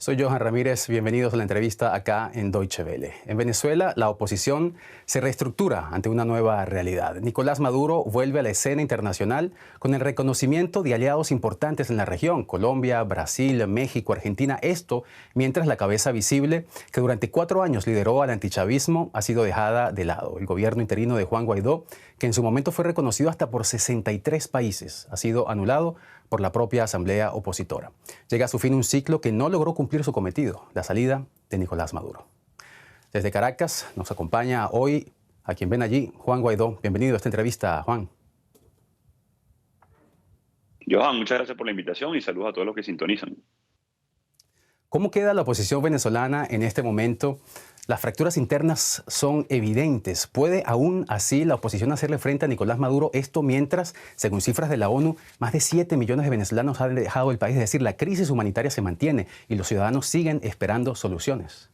Soy Johan Ramírez, bienvenidos a la entrevista acá en Deutsche Welle. En Venezuela, la oposición se reestructura ante una nueva realidad. Nicolás Maduro vuelve a la escena internacional con el reconocimiento de aliados importantes en la región, Colombia, Brasil, México, Argentina. Esto mientras la cabeza visible que durante 4 años lideró al antichavismo ha sido dejada de lado. El gobierno interino de Juan Guaidó, que en su momento fue reconocido hasta por 63 países, ha sido anulado por la propia asamblea opositora. Llega a su fin un ciclo que no logró cumplir su cometido, la salida de Nicolás Maduro. Desde Caracas nos acompaña hoy, a quien ven allí, Juan Guaidó. Bienvenido a esta entrevista, Juan. Johan, muchas gracias por la invitación y saludos a todos los que sintonizan. ¿Cómo queda la oposición venezolana en este momento? Las fracturas internas son evidentes. ¿Puede aún así la oposición hacerle frente a Nicolás Maduro? Esto mientras, según cifras de la ONU, más de 7 millones de venezolanos han dejado el país. Es decir, la crisis humanitaria se mantiene y los ciudadanos siguen esperando soluciones.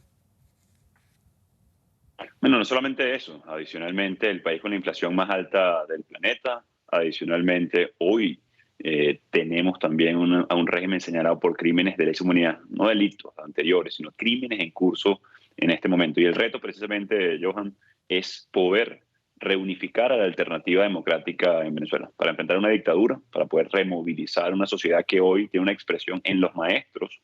Bueno, no solamente eso. Adicionalmente, el país con la inflación más alta del planeta. Adicionalmente, hoy tenemos también a un régimen señalado por crímenes de lesa humanidad, no delitos anteriores, sino crímenes en curso en este momento. Y el reto precisamente, Johan, es poder reunificar a la alternativa democrática en Venezuela para enfrentar una dictadura, para poder removilizar una sociedad que hoy tiene una expresión en los maestros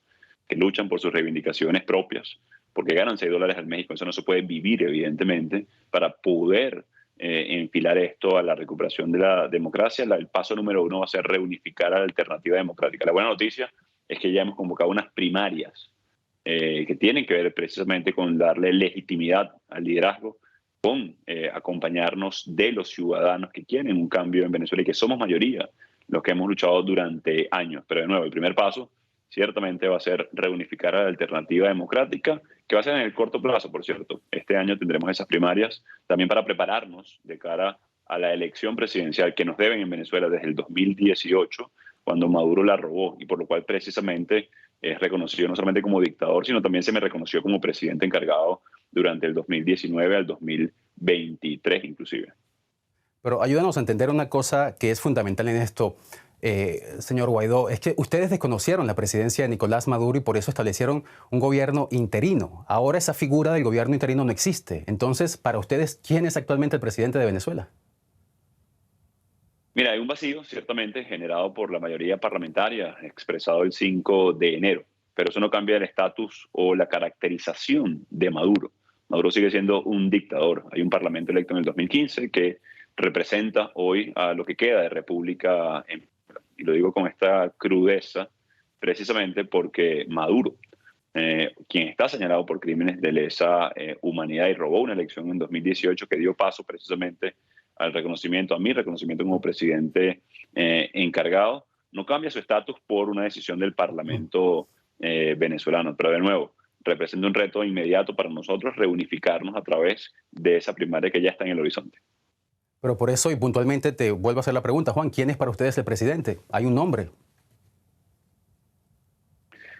que luchan por sus reivindicaciones propias, porque ganan $6 al mes, con eso no se puede vivir, evidentemente, para poder enfilar esto a la recuperación de la democracia. El paso número 1 va a ser reunificar a la alternativa democrática. La buena noticia es que ya hemos convocado unas primarias que tienen que ver precisamente con darle legitimidad al liderazgo, con acompañarnos de los ciudadanos que quieren un cambio en Venezuela y que somos mayoría los que hemos luchado durante años. Pero de nuevo, el primer paso ciertamente va a ser reunificar a la alternativa democrática, que va a ser en el corto plazo, por cierto. Este año tendremos esas primarias también para prepararnos de cara a la elección presidencial que nos deben en Venezuela desde el 2018, cuando Maduro la robó, y por lo cual precisamente es reconocido no solamente como dictador, sino también se me reconoció como presidente encargado durante el 2019 al 2023 inclusive. Pero ayúdanos a entender una cosa que es fundamental en esto, señor Guaidó. Es que ustedes desconocieron la presidencia de Nicolás Maduro y por eso establecieron un gobierno interino. Ahora esa figura del gobierno interino no existe. Entonces, para ustedes, ¿quién es actualmente el presidente de Venezuela? Mira, hay un vacío ciertamente generado por la mayoría parlamentaria, expresado el 5 de enero, pero eso no cambia el estatus o la caracterización de Maduro. Maduro sigue siendo un dictador. Hay un parlamento electo en el 2015 que representa hoy a lo que queda de República en Venezuela. Y lo digo con esta crudeza precisamente porque Maduro, quien está señalado por crímenes de lesa humanidad y robó una elección en 2018 que dio paso precisamente al reconocimiento, a mi reconocimiento como presidente encargado, no cambia su estatus por una decisión del Parlamento venezolano. Pero de nuevo, representa un reto inmediato para nosotros reunificarnos a través de esa primaria que ya está en el horizonte. Pero por eso, y puntualmente, te vuelvo a hacer la pregunta, Juan, ¿quién es para ustedes el presidente? ¿Hay un nombre?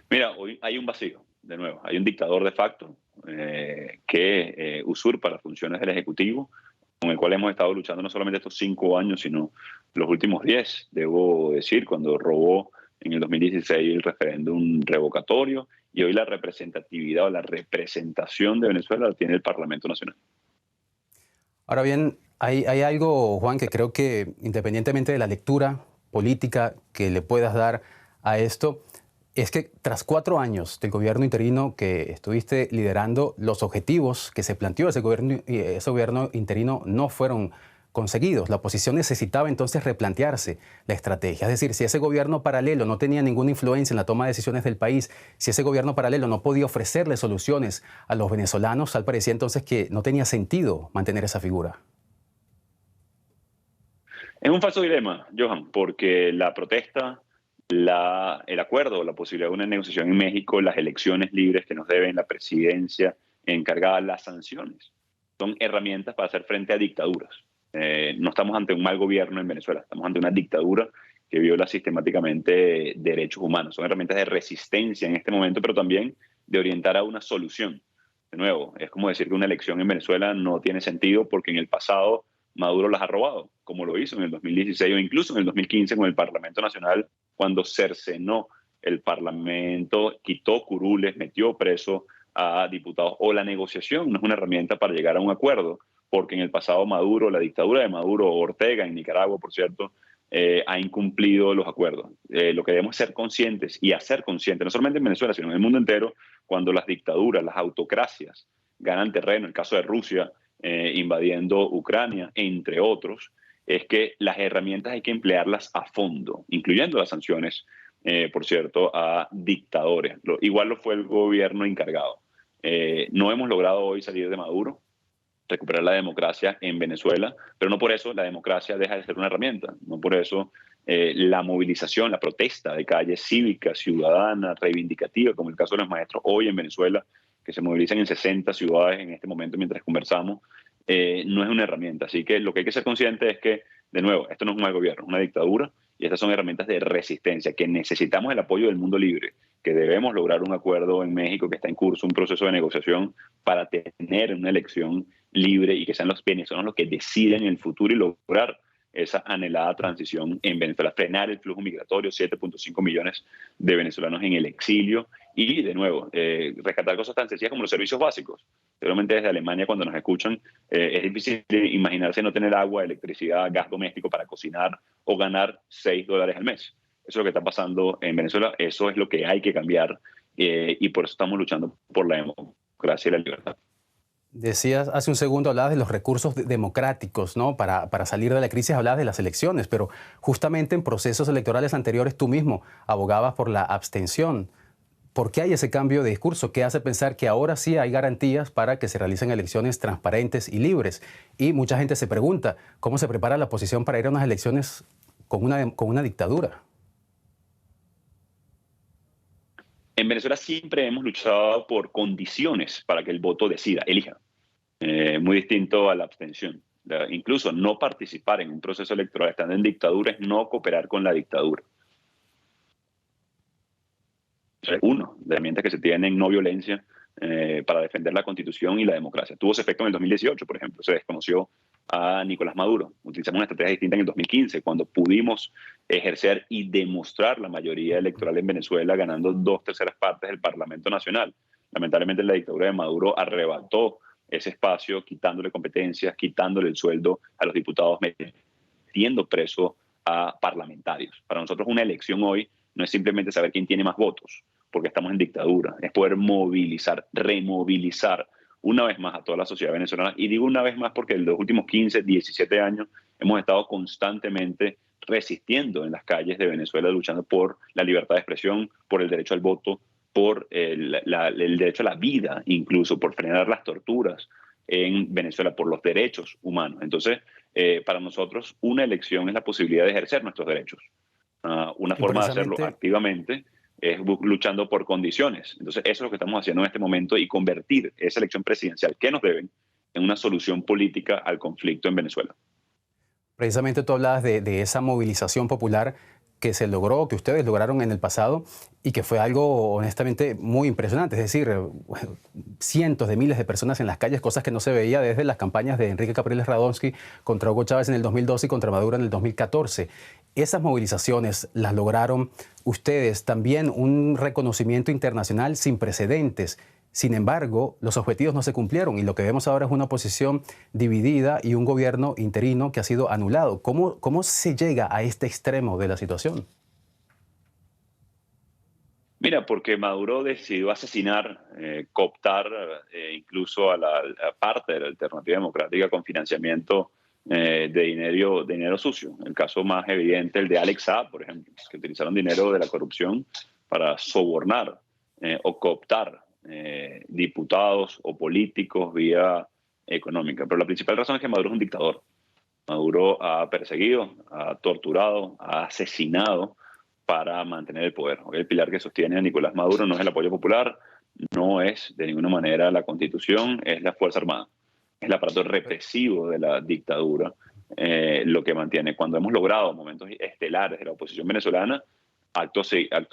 Mira, hoy hay un vacío, de nuevo. Hay un dictador de facto que usurpa las funciones del Ejecutivo, con el cual hemos estado luchando no solamente estos 5 años, sino los últimos 10, debo decir, cuando robó en el 2016 el referéndum revocatorio, y hoy la representatividad o la representación de Venezuela la tiene el Parlamento Nacional. Ahora bien, hay algo, Juan, que creo que independientemente de la lectura política que le puedas dar a esto, es que tras 4 años del gobierno interino que estuviste liderando, los objetivos que se planteó ese gobierno interino no fueron conseguidos. La oposición necesitaba entonces replantearse la estrategia. Es decir, si ese gobierno paralelo no tenía ninguna influencia en la toma de decisiones del país, si ese gobierno paralelo no podía ofrecerle soluciones a los venezolanos, tal parecía entonces que no tenía sentido mantener esa figura. Es un falso dilema, Johan, porque la protesta, el acuerdo, la posibilidad de una negociación en México, las elecciones libres que nos deben, la presidencia encargada, las sanciones, son herramientas para hacer frente a dictaduras. No estamos ante un mal gobierno en Venezuela, estamos ante una dictadura que viola sistemáticamente derechos humanos. Son herramientas de resistencia en este momento, pero también de orientar a una solución. De nuevo, es como decir que una elección en Venezuela no tiene sentido porque en el pasado Maduro las ha robado, como lo hizo en el 2016 o incluso en el 2015 con el Parlamento Nacional, cuando cercenó el Parlamento, quitó curules, metió preso a diputados. O la negociación no es una herramienta para llegar a un acuerdo, porque en el pasado Maduro, la dictadura de Maduro, Ortega en Nicaragua, por cierto, ha incumplido los acuerdos. Lo que debemos ser conscientes y hacer conscientes, no solamente en Venezuela, sino en el mundo entero, cuando las dictaduras, las autocracias ganan terreno, el caso de Rusia invadiendo Ucrania, entre otros, es que las herramientas hay que emplearlas a fondo, incluyendo las sanciones, por cierto, a dictadores. Igual lo fue el gobierno encargado. No hemos logrado hoy salir de Maduro, recuperar la democracia en Venezuela, pero no por eso la democracia deja de ser una herramienta, no por eso la movilización, la protesta de calle cívica, ciudadana, reivindicativa, como el caso de los maestros hoy en Venezuela, que se movilizan en 60 ciudades en este momento mientras conversamos, no es una herramienta. Así que lo que hay que ser consciente es que, de nuevo, esto no es un mal gobierno, es una dictadura, y estas son herramientas de resistencia, que necesitamos el apoyo del mundo libre, que debemos lograr un acuerdo en México, que está en curso un proceso de negociación para tener una elección libre y que sean los venezolanos los que deciden el futuro y lograr esa anhelada transición en Venezuela, frenar el flujo migratorio, 7.5 millones de venezolanos en el exilio y, de nuevo, rescatar cosas tan sencillas como los servicios básicos. Seguramente desde Alemania, cuando nos escuchan, es difícil imaginarse no tener agua, electricidad, gas doméstico para cocinar o ganar $6 al mes. Eso es lo que está pasando en Venezuela, eso es lo que hay que cambiar y por eso estamos luchando por la democracia y la libertad. Decías hace un segundo, hablabas de los recursos democráticos, ¿no? Para salir de la crisis, hablabas de las elecciones, pero justamente en procesos electorales anteriores tú mismo abogabas por la abstención. ¿Por qué hay ese cambio de discurso? ¿Qué hace pensar que ahora sí hay garantías para que se realicen elecciones transparentes y libres? Y mucha gente se pregunta, ¿cómo se prepara la oposición para ir a unas elecciones con una dictadura? En Venezuela siempre hemos luchado por condiciones para que el voto decida, elija. Muy distinto a la abstención. Incluso no participar en un proceso electoral estando en dictadura es no cooperar con la dictadura. Uno, de herramientas que se tienen no violencia para defender la Constitución y la democracia. Tuvo ese efecto en el 2018, por ejemplo. Se desconoció a Nicolás Maduro. Utilizamos una estrategia distinta en el 2015, cuando pudimos ejercer y demostrar la mayoría electoral en Venezuela, ganando 2/3 partes del Parlamento Nacional. Lamentablemente, la dictadura de Maduro arrebató ese espacio, quitándole competencias, quitándole el sueldo a los diputados, metiendo preso a parlamentarios. Para nosotros una elección hoy no es simplemente saber quién tiene más votos, porque estamos en dictadura, es poder movilizar, removilizar una vez más a toda la sociedad venezolana. Y digo una vez más porque en los últimos 15, 17 años hemos estado constantemente resistiendo en las calles de Venezuela, luchando por la libertad de expresión, por el derecho al voto, por el derecho a la vida, incluso por frenar las torturas en Venezuela, por los derechos humanos. Entonces, para nosotros, una elección es la posibilidad de ejercer nuestros derechos. Una forma de hacerlo activamente es luchando por condiciones. Entonces, eso es lo que estamos haciendo en este momento y convertir esa elección presidencial que nos deben en una solución política al conflicto en Venezuela. Precisamente tú hablabas de esa movilización popular que se logró, que ustedes lograron en el pasado y que fue algo honestamente muy impresionante. Es decir, cientos de miles de personas en las calles, cosas que no se veía desde las campañas de Enrique Capriles Radonsky contra Hugo Chávez en el 2012 y contra Maduro en el 2014. Esas movilizaciones las lograron ustedes, también un reconocimiento internacional sin precedentes. Sin embargo, los objetivos no se cumplieron y lo que vemos ahora es una oposición dividida y un gobierno interino que ha sido anulado. ¿Cómo se llega a este extremo de la situación? Mira, porque Maduro decidió asesinar, cooptar incluso a la parte de la Alternativa Democrática con financiamiento de dinero sucio. El caso más evidente, el de Alex Saab, por ejemplo, que utilizaron dinero de la corrupción para sobornar o cooptar diputados o políticos vía económica. Pero la principal razón es que Maduro es un dictador. Maduro ha perseguido, ha torturado, ha asesinado para mantener el poder. El pilar que sostiene a Nicolás Maduro no es el apoyo popular, no es de ninguna manera la Constitución, es la Fuerza Armada. Es el aparato represivo de la dictadura lo que mantiene. Cuando hemos logrado momentos estelares de la oposición venezolana, acto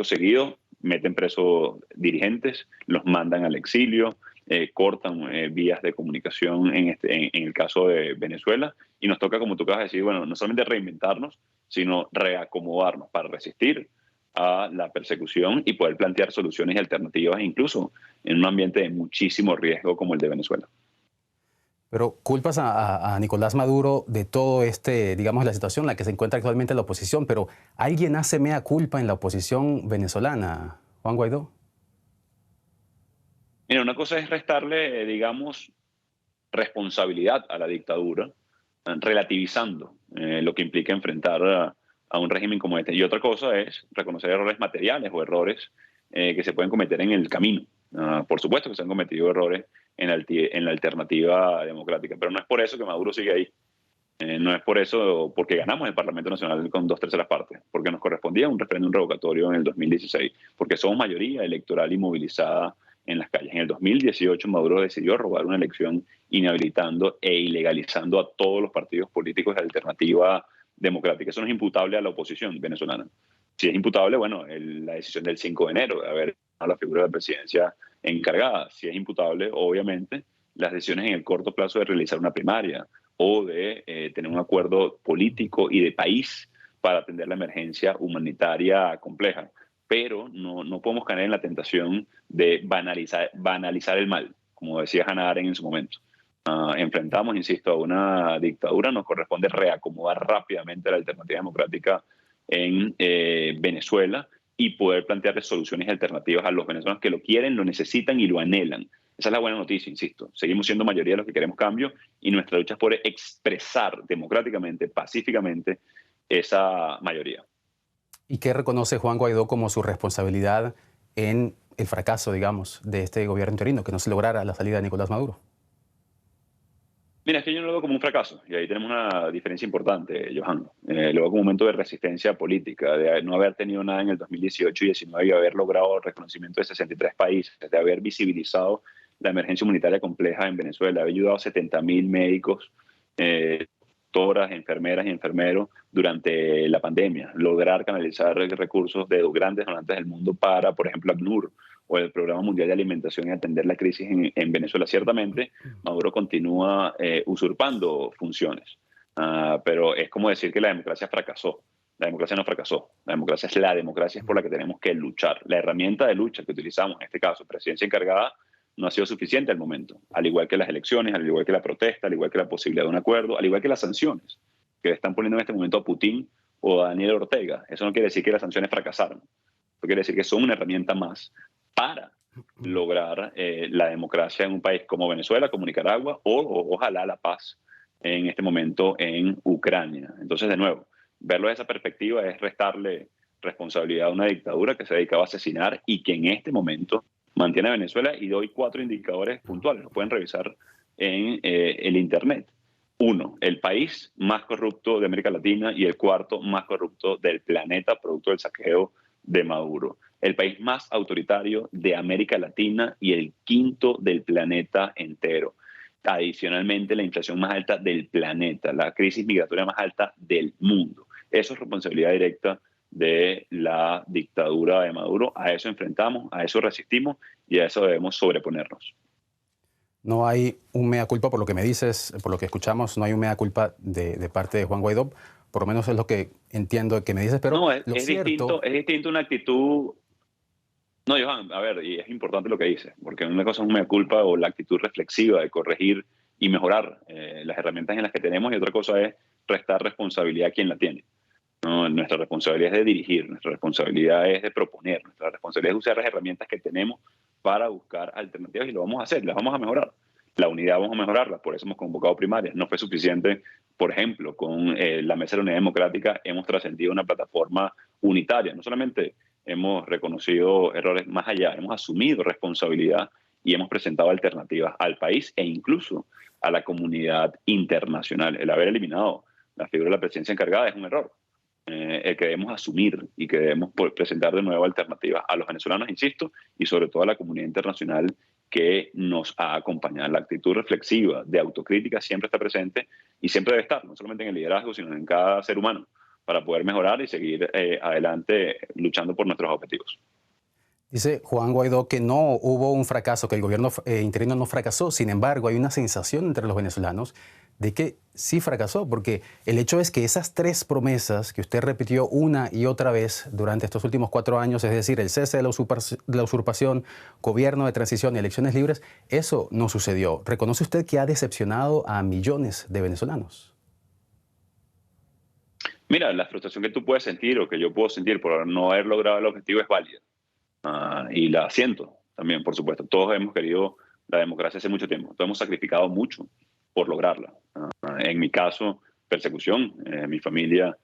seguido meten presos dirigentes, los mandan al exilio, cortan vías de comunicación en el caso de Venezuela, y nos toca, como tú acabas de decir, bueno, no solamente reinventarnos, sino reacomodarnos para resistir a la persecución y poder plantear soluciones y alternativas, incluso en un ambiente de muchísimo riesgo como el de Venezuela. Pero culpas a Nicolás Maduro de todo digamos, la situación en la que se encuentra actualmente la oposición, pero ¿alguien hace mea culpa en la oposición venezolana, Juan Guaidó? Mira, una cosa es restarle, digamos, responsabilidad a la dictadura, relativizando lo que implica enfrentar a un régimen como este. Y otra cosa es reconocer errores materiales o errores que se pueden cometer en el camino. Por supuesto que se han cometido errores en la alternativa democrática, pero no es por eso que Maduro sigue ahí. No es por eso, porque ganamos el Parlamento Nacional con 2/3 partes, porque nos correspondía un referéndum revocatorio en el 2016, porque somos mayoría electoral y movilizada en las calles. En el 2018 Maduro decidió robar una elección inhabilitando e ilegalizando a todos los partidos políticos de alternativa democrática. Eso no es imputable a la oposición venezolana. Si es imputable, bueno, la decisión del 5 de enero de haber a la figura de la presidencia encargada. Si es imputable, obviamente, las decisiones en el corto plazo de realizar una primaria o de tener un acuerdo político y de país para atender la emergencia humanitaria compleja. Pero no podemos caer en la tentación de banalizar el mal, como decía Hannah Arendt en su momento. Enfrentamos, insisto, a una dictadura, nos corresponde reacomodar rápidamente la alternativa democrática en Venezuela y poder plantearles soluciones alternativas a los venezolanos que lo quieren, lo necesitan y lo anhelan. Esa es la buena noticia, insisto. Seguimos siendo mayoría de los que queremos cambio y nuestra lucha es por expresar democráticamente, pacíficamente, esa mayoría. ¿Y qué reconoce Juan Guaidó como su responsabilidad en el fracaso, digamos, de este gobierno interino, que no se lograra la salida de Nicolás Maduro? Mira, es que yo no lo veo como un fracaso, y ahí tenemos una diferencia importante, Johan. Lo veo como un momento de resistencia política, de no haber tenido nada en el 2018 y 2019 y haber logrado el reconocimiento de 63 países, de haber visibilizado la emergencia humanitaria compleja en Venezuela, haber ayudado a 70.000 médicos, doctoras, enfermeras y enfermeros durante la pandemia, lograr canalizar recursos de grandes donantes del mundo para, por ejemplo, ACNUR o el Programa Mundial de Alimentación y atender la crisis en Venezuela. Ciertamente, Maduro continúa usurpando funciones, pero es como decir que la democracia fracasó. La democracia no fracasó. La democracia es por la que tenemos que luchar. La herramienta de lucha que utilizamos, en este caso, presidencia encargada, no ha sido suficiente al momento. Al igual que las elecciones, al igual que la protesta, al igual que la posibilidad de un acuerdo, al igual que las sanciones que le están poniendo en este momento a Putin o a Daniel Ortega. Eso no quiere decir que las sanciones fracasaron. Eso quiere decir que son una herramienta más para lograr la democracia en un país como Venezuela, como Nicaragua o ojalá la paz en este momento en Ucrania. Entonces, de nuevo, verlo desde esa perspectiva es restarle responsabilidad a una dictadura que se dedicaba a asesinar y que en este momento mantiene a Venezuela, y doy 4 indicadores puntuales, lo pueden revisar en el Internet. 1, el país más corrupto de América Latina y el 4 más corrupto del planeta, producto del saqueo de Maduro. El país más autoritario de América Latina y el 5.º del planeta entero. Adicionalmente, la inflación más alta del planeta, la crisis migratoria más alta del mundo. Eso es responsabilidad directa de la dictadura de Maduro. A eso enfrentamos, a eso resistimos y a eso debemos sobreponernos. No hay un mea culpa, por lo que me dices, por lo que escuchamos, no hay un mea culpa de parte de Juan Guaidó. Por lo menos es lo que entiendo que me dices, pero No, lo cierto... es distinto una actitud. No, Johan, a ver, y es importante lo que dice, porque una cosa es un mea culpa o la actitud reflexiva de corregir y mejorar las herramientas en las que tenemos, y otra cosa es restar responsabilidad a quien la tiene. No, nuestra responsabilidad es de dirigir, nuestra responsabilidad es de proponer, nuestra responsabilidad es usar las herramientas que tenemos para buscar alternativas, y lo vamos a hacer, las vamos a mejorar. La unidad vamos a mejorarla, por eso hemos convocado primarias. No fue suficiente, por ejemplo, con la Mesa de la Unidad Democrática hemos trascendido una plataforma unitaria. No solamente hemos reconocido errores, más allá, hemos asumido responsabilidad y hemos presentado alternativas al país e incluso a la comunidad internacional. El haber eliminado la figura de la presidencia encargada es un error. El que debemos asumir y que debemos presentar de nuevo alternativas a los venezolanos, insisto, y sobre todo a la comunidad internacional que nos ha acompañado. La actitud reflexiva de autocrítica siempre está presente y siempre debe estar, no solamente en el liderazgo, sino en cada ser humano, para poder mejorar y seguir adelante luchando por nuestros objetivos. Dice Juan Guaidó que no hubo un fracaso, que el gobierno interino no fracasó. Sin embargo, hay una sensación entre los venezolanos de que sí fracasó, porque el hecho es que esas tres promesas que usted repitió una y otra vez durante estos últimos 4 años, es decir, el cese de la usurpación, gobierno de transición y elecciones libres, eso no sucedió. ¿Reconoce usted que ha decepcionado a millones de venezolanos? Mira, la frustración que tú puedes sentir o que yo puedo sentir por no haber logrado el objetivo es válida. Y la siento también, por supuesto. Todos hemos querido la democracia hace mucho tiempo. Todos hemos sacrificado mucho por lograrla. En mi caso, persecución, mi familia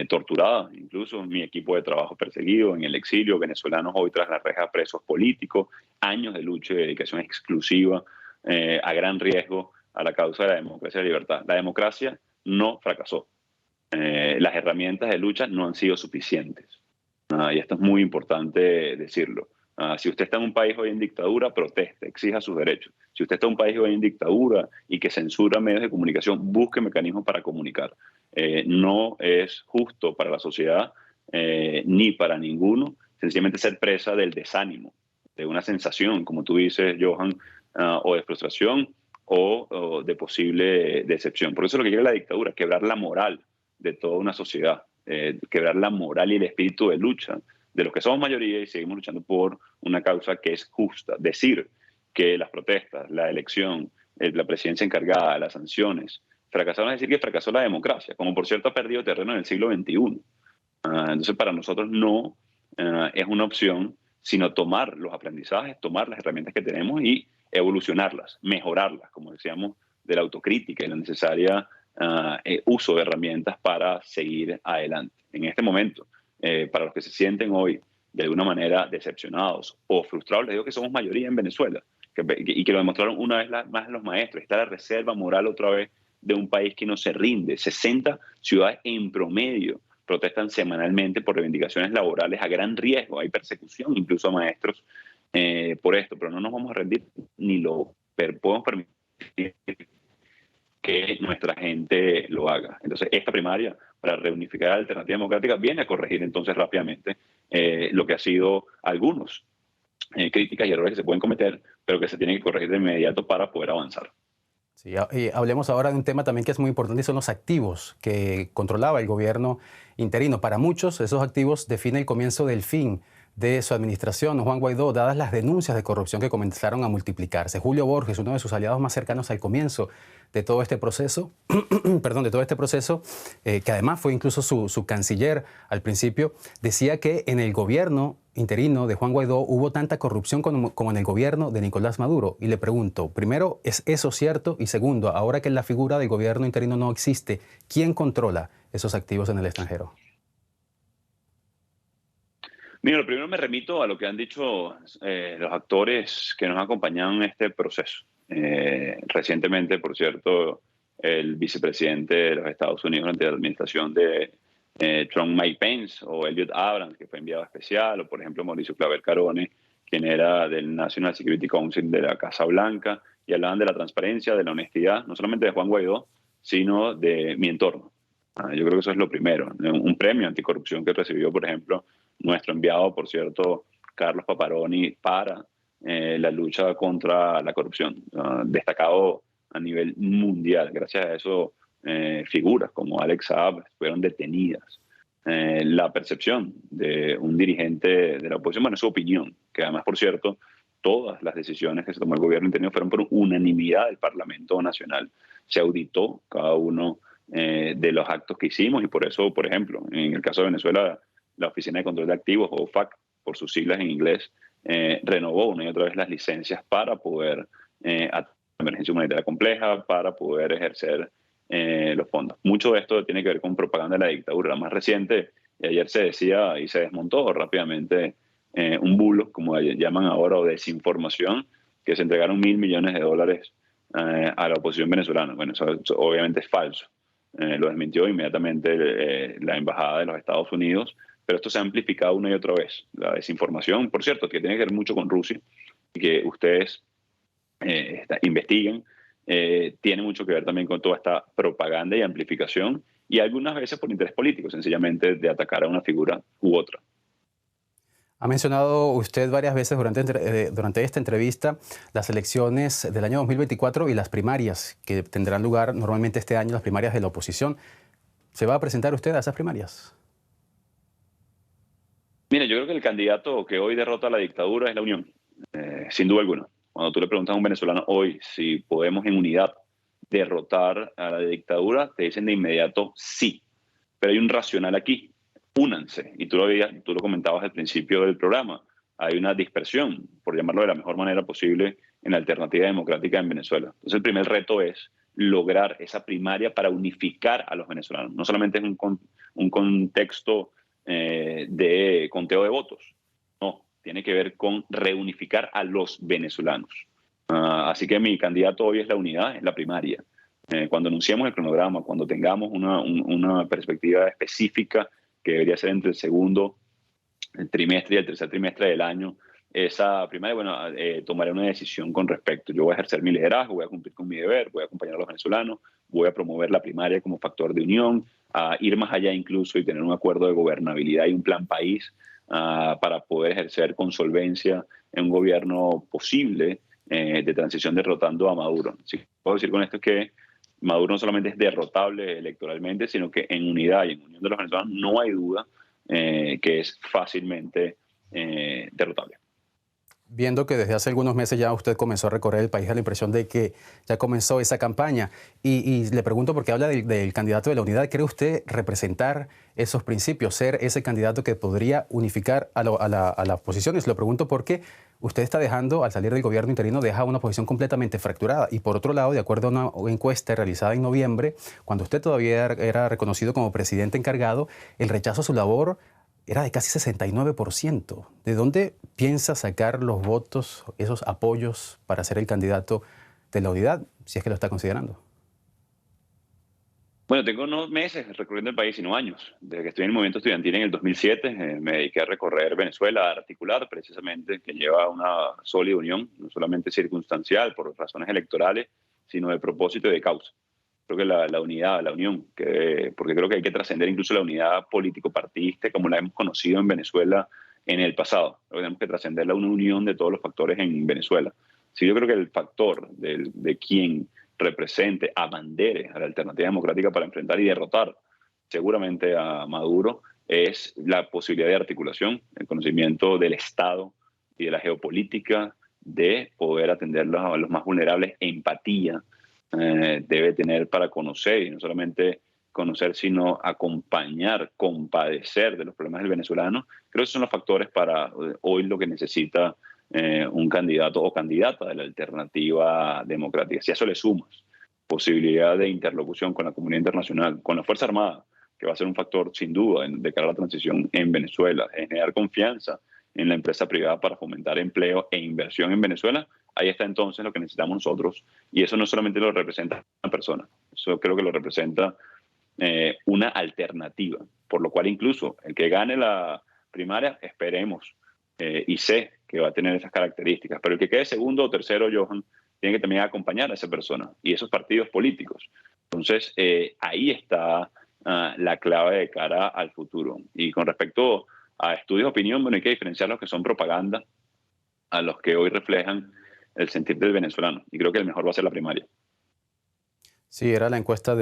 torturada, incluso mi equipo de trabajo perseguido, en el exilio, venezolanos hoy tras las rejas, presos políticos, años de lucha y dedicación exclusiva a gran riesgo a la causa de la democracia y la libertad. La democracia no fracasó. Las herramientas de lucha no han sido suficientes. Y esto es muy importante decirlo. Si usted está en un país hoy en dictadura, proteste, exija sus derechos. Si usted está en un país hoy en dictadura y que censura medios de comunicación, busque mecanismos para comunicar. No es justo para la sociedad ni para ninguno sencillamente ser presa del desánimo, de una sensación, como tú dices, Johan, o de frustración o de posible decepción. Por eso lo que quiere la dictadura, quebrar la moral de toda una sociedad. Quebrar la moral y el espíritu de lucha de los que somos mayoría y seguimos luchando por una causa que es justa. Decir que las protestas, la elección, la presidencia encargada, las sanciones, fracasaron es decir que fracasó la democracia, como por cierto ha perdido terreno en el siglo XXI. Entonces para nosotros no es una opción, sino tomar los aprendizajes, tomar las herramientas que tenemos y evolucionarlas, mejorarlas, como decíamos, de la autocrítica y la necesaria uso de herramientas para seguir adelante. En este momento, para los que se sienten hoy de alguna manera decepcionados o frustrados, les digo que somos mayoría en Venezuela y que lo demostraron una vez más los maestros. Está la reserva moral otra vez de un país que no se rinde. 60 ciudades en promedio protestan semanalmente por reivindicaciones laborales a gran riesgo. Hay persecución incluso a maestros por esto, pero no nos vamos a rendir ni lo podemos permitir que nuestra gente lo haga. Entonces, esta primaria para reunificar la alternativa democrática viene a corregir entonces rápidamente lo que ha sido algunos críticas y errores que se pueden cometer, pero que se tienen que corregir de inmediato para poder avanzar. Sí, hablemos ahora de un tema también que es muy importante y son los activos que controlaba el gobierno interino. Para muchos, esos activos definen el comienzo del fin de su administración. Juan Guaidó, dadas las denuncias de corrupción que comenzaron a multiplicarse. Julio Borges, uno de sus aliados más cercanos al comienzo de todo este proceso, que además fue incluso su canciller al principio, decía que en el gobierno interino de Juan Guaidó hubo tanta corrupción como en el gobierno de Nicolás Maduro. Y le pregunto, primero, ¿es eso cierto? Y segundo, ahora que la figura del gobierno interino no existe, ¿quién controla esos activos en el extranjero? Mira, lo primero me remito a lo que han dicho los actores que nos acompañaron en este proceso. Recientemente, por cierto, el vicepresidente de los Estados Unidos durante la administración de Trump, Mike Pence, o Elliot Abrams, que fue enviado especial, o por ejemplo Mauricio Claver Carone, quien era del National Security Council de la Casa Blanca, y hablaban de la transparencia, de la honestidad, no solamente de Juan Guaidó, sino de mi entorno. Yo creo que eso es lo primero. Un premio anticorrupción que recibió, por ejemplo, nuestro enviado, por cierto, Carlos Paparoni, para la lucha contra la corrupción, destacado a nivel mundial. Gracias a eso, figuras como Alex Saab fueron detenidas. La percepción de un dirigente de la oposición, bueno, es su opinión, que además, por cierto, todas las decisiones que se tomó el gobierno interino fueron por unanimidad del Parlamento Nacional. Se auditó cada uno de los actos que hicimos y por eso, por ejemplo, en el caso de Venezuela, la Oficina de Control de Activos, o OFAC, por sus siglas en inglés, renovó una y otra vez las licencias para poder emergencia humanitaria compleja, para poder ejercer los fondos. Mucho de esto tiene que ver con propaganda de la dictadura. La más reciente, ayer se decía y se desmontó rápidamente un bulo, como llaman ahora, o desinformación, que se entregaron $1.000 millones a la oposición venezolana. Bueno, eso obviamente es falso. Lo desmintió inmediatamente la Embajada de los Estados Unidos, pero esto se ha amplificado una y otra vez. La desinformación, por cierto, que tiene que ver mucho con Rusia, y que ustedes investiguen, tiene mucho que ver también con toda esta propaganda y amplificación, y algunas veces por interés político, sencillamente de atacar a una figura u otra. Ha mencionado usted varias veces durante esta entrevista las elecciones del año 2024 y las primarias que tendrán lugar normalmente este año, las primarias de la oposición. ¿Se va a presentar usted a esas primarias? Mira, yo creo que el candidato que hoy derrota a la dictadura es la Unión, sin duda alguna. Cuando tú le preguntas a un venezolano hoy si podemos en unidad derrotar a la dictadura, te dicen de inmediato sí. Pero hay un racional aquí. Únanse. Y tú lo comentabas al principio del programa. Hay una dispersión, por llamarlo de la mejor manera posible, en la alternativa democrática en Venezuela. Entonces, el primer reto es lograr esa primaria para unificar a los venezolanos. No solamente es un contexto de conteo de votos. No, tiene que ver con reunificar a los venezolanos. Así que mi candidato hoy es la unidad, es la primaria. Cuando anunciemos el cronograma, cuando tengamos una perspectiva específica que debería ser entre el segundo trimestre y el tercer trimestre del año, esa primaria, bueno, tomaré una decisión con respecto. Yo voy a ejercer mi liderazgo, voy a cumplir con mi deber, voy a acompañar a los venezolanos, voy a promover la primaria como factor de unión, a ir más allá incluso y tener un acuerdo de gobernabilidad y un plan país para poder ejercer con solvencia en un gobierno posible de transición derrotando a Maduro. Así que puedo decir con esto que Maduro no solamente es derrotable electoralmente, sino que en unidad y en unión de los venezolanos no hay duda que es fácilmente derrotable. Viendo que desde hace algunos meses ya usted comenzó a recorrer el país, da la impresión de que ya comenzó esa campaña. Y le pregunto porque habla del candidato de la unidad. ¿Cree usted representar esos principios, ser ese candidato que podría unificar a la oposición? Y se lo pregunto porque usted está dejando, al salir del gobierno interino, deja una oposición completamente fracturada. Y por otro lado, de acuerdo a una encuesta realizada en noviembre, cuando usted todavía era reconocido como presidente encargado, el rechazo a su labor era de casi 69%. ¿De dónde piensa sacar los votos, esos apoyos para ser el candidato de la unidad, si es que lo está considerando? Bueno, tengo unos meses recorriendo el país, y no años. Desde que estoy en el movimiento estudiantil en el 2007, me dediqué a recorrer Venezuela, a articular precisamente, que lleva una sólida unión, no solamente circunstancial por razones electorales, sino de propósito y de causa. Creo que la unidad, la unión, porque creo que hay que trascender incluso la unidad político-partidista como la hemos conocido en Venezuela en el pasado. Creo que tenemos que trascender la unión de todos los factores en Venezuela. Sí, yo creo que el factor de quien represente, abandere a la alternativa democrática para enfrentar y derrotar seguramente a Maduro es la posibilidad de articulación, el conocimiento del Estado y de la geopolítica, de poder atender a los más vulnerables, empatía debe tener para conocer, y no solamente conocer, sino acompañar, compadecer de los problemas del venezolano. Creo que esos son los factores para hoy lo que necesita un candidato o candidata de la alternativa democrática. Si a eso le sumas posibilidad de interlocución con la comunidad internacional, con la Fuerza Armada, que va a ser un factor sin duda de cara a la transición en Venezuela, en generar confianza en la empresa privada para fomentar empleo e inversión en Venezuela, ahí está entonces lo que necesitamos nosotros. Y eso no solamente lo representa una persona, eso creo que lo representa una alternativa, por lo cual incluso el que gane la primaria, esperemos, y sé que va a tener esas características, pero el que quede segundo o tercero, Johan, tiene que también acompañar a esa persona y esos partidos políticos. Entonces, ahí está la clave de cara al futuro. Y con respecto a estudios de opinión, bueno, hay que diferenciar los que son propaganda a los que hoy reflejan el sentir del venezolano. Y creo que el mejor va a ser la primaria. Sí, era la encuesta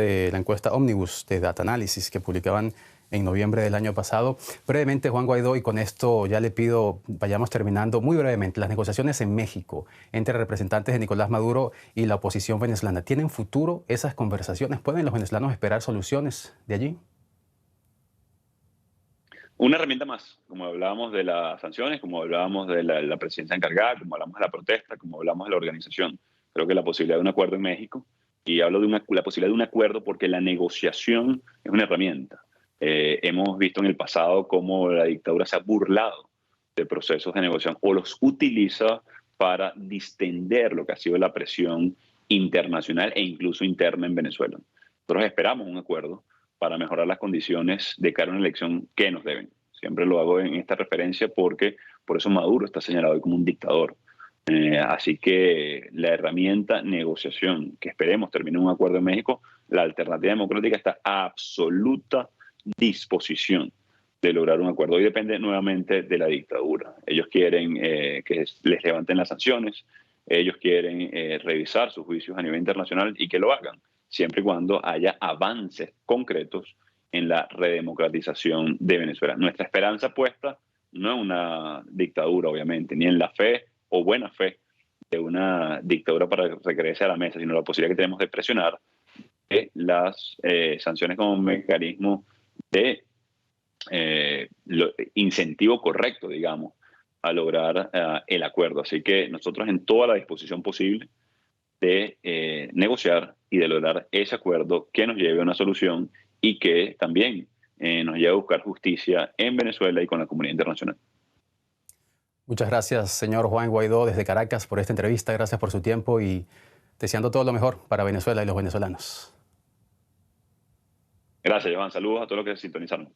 Omnibus de Data Analysis que publicaban en noviembre del año pasado. Brevemente, Juan Guaidó, y con esto ya le pido, vayamos terminando muy brevemente, las negociaciones en México entre representantes de Nicolás Maduro y la oposición venezolana. ¿Tienen futuro esas conversaciones? ¿Pueden los venezolanos esperar soluciones de allí? Una herramienta más, como hablábamos de las sanciones, como hablábamos de la presidencia encargada, como hablamos de la protesta, como hablamos de la organización. Creo que la posibilidad de un acuerdo en México, y hablo de la posibilidad de un acuerdo porque la negociación es una herramienta. Hemos visto en el pasado cómo la dictadura se ha burlado de procesos de negociación o los utiliza para distender lo que ha sido la presión internacional e incluso interna en Venezuela. Nosotros esperamos un acuerdo para mejorar las condiciones de cara a una elección que nos deben. Siempre lo hago en esta referencia porque por eso Maduro está señalado hoy como un dictador. Así que la herramienta negociación, que esperemos termine un acuerdo en México, la alternativa democrática está a absoluta disposición de lograr un acuerdo. Hoy depende nuevamente de la dictadura. Ellos quieren que les levanten las sanciones, ellos quieren revisar sus juicios a nivel internacional y que lo hagan, siempre y cuando haya avances concretos en la redemocratización de Venezuela. Nuestra esperanza puesta no en una dictadura, obviamente, ni en la fe o buena fe de una dictadura para regresar a la mesa, sino la posibilidad que tenemos de presionar las sanciones como un mecanismo de incentivo correcto, digamos, a lograr el acuerdo. Así que nosotros en toda la disposición posible de negociar y de lograr ese acuerdo que nos lleve a una solución y que también nos lleve a buscar justicia en Venezuela y con la comunidad internacional. Muchas gracias, señor Juan Guaidó, desde Caracas, por esta entrevista. Gracias por su tiempo y deseando todo lo mejor para Venezuela y los venezolanos. Gracias, Johan. Saludos a todos los que se sintonizaron.